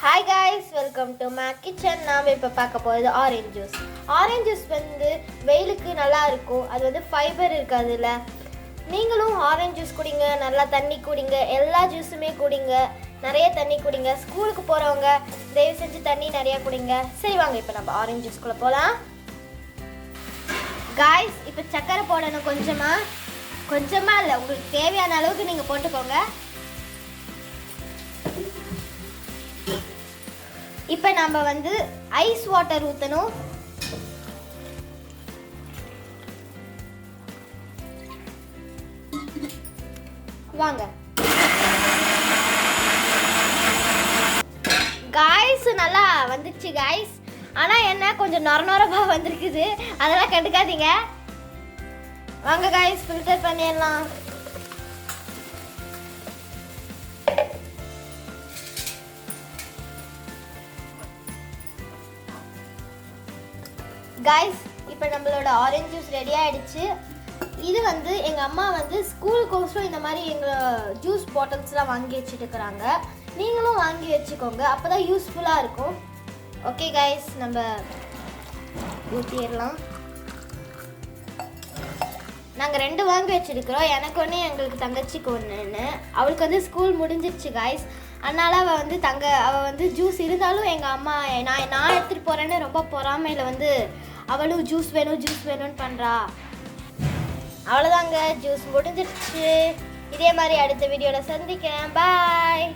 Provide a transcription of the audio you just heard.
Hi guys, welcome to my kitchen. நாம் இப்போ பார்க்க போகிறது ஆரஞ்சு ஜூஸ். ஆரஞ்சு ஜூஸ் வந்து வெயிலுக்கு நல்லா இருக்கும். அது வந்து ஃபைபர் இருக்குது அதில். நீங்களும் ஆரஞ்சு ஜூஸ் குடிங்க, நல்லா தண்ணி குடிங்க, எல்லா ஜூஸுமே குடிங்க, நிறைய தண்ணி குடிங்க. ஸ்கூலுக்கு போகிறவங்க தயவு செஞ்சு தண்ணி நிறையா குடிங்க. சரி வாங்க இப்போ நம்ம ஆரஞ்சு ஜூஸ்குள்ளே போகலாம். காய்ஸ் இப்போ சக்கரை போடணும் கொஞ்சமாக இல்லை, உங்களுக்கு தேவையான அளவுக்கு நீங்கள் போட்டுக்கோங்க. இப்போ நம்ம வந்து ஐஸ் வாட்டர் ஊற்றணும். வாங்க காய்ஸ், நல்லா வந்துச்சு காய்ஸ். ஆனால் என்ன கொஞ்சம் நொரநொரமாக வந்திருக்குது, அதெல்லாம் கண்டுக்காதீங்க. வாங்க காய்ஸ், ஃபில்டர் பண்ணிடலாம். காய்ஸ் இப்போ நம்மளோட ஆரஞ்சு ஜூஸ் ரெடி ஆகிடுச்சு. இது வந்து எங்கள் அம்மா வந்து ஸ்கூலுக்கோசரம் இந்த மாதிரி எங்கள் ஜூஸ் பாட்டில்ஸ்லாம் வாங்கி வச்சுட்டுருக்குறாங்க. நீங்களும் வாங்கி வச்சுக்கோங்க, அப்போ தான் யூஸ்ஃபுல்லாக இருக்கும். ஓகே காய்ஸ், நம்ம ஊற்றிடலாம். நாங்கள் 2 வாங்கி வச்சுருக்கிறோம், எனக்கு ஒன்று எங்களுக்கு தங்கச்சிக்கு ஒன்றுன்னு. அவளுக்கு வந்து ஸ்கூல் முடிஞ்சிருச்சு காய்ஸ், அதனால் அவள் வந்து ஜூஸ் இருந்தாலும் எங்கள் அம்மா நான் எடுத்துகிட்டு போகிறேன்னு ரொம்ப பொறாமையில் வந்து அவளும் ஜூஸ் வேணும்னு பண்ணுறா. அவ்வளோதாங்க, ஜூஸ் முடிஞ்சிருச்சு. இதே மாதிரி அடுத்த வீடியோவில் சந்திக்கிறேன். பாய்.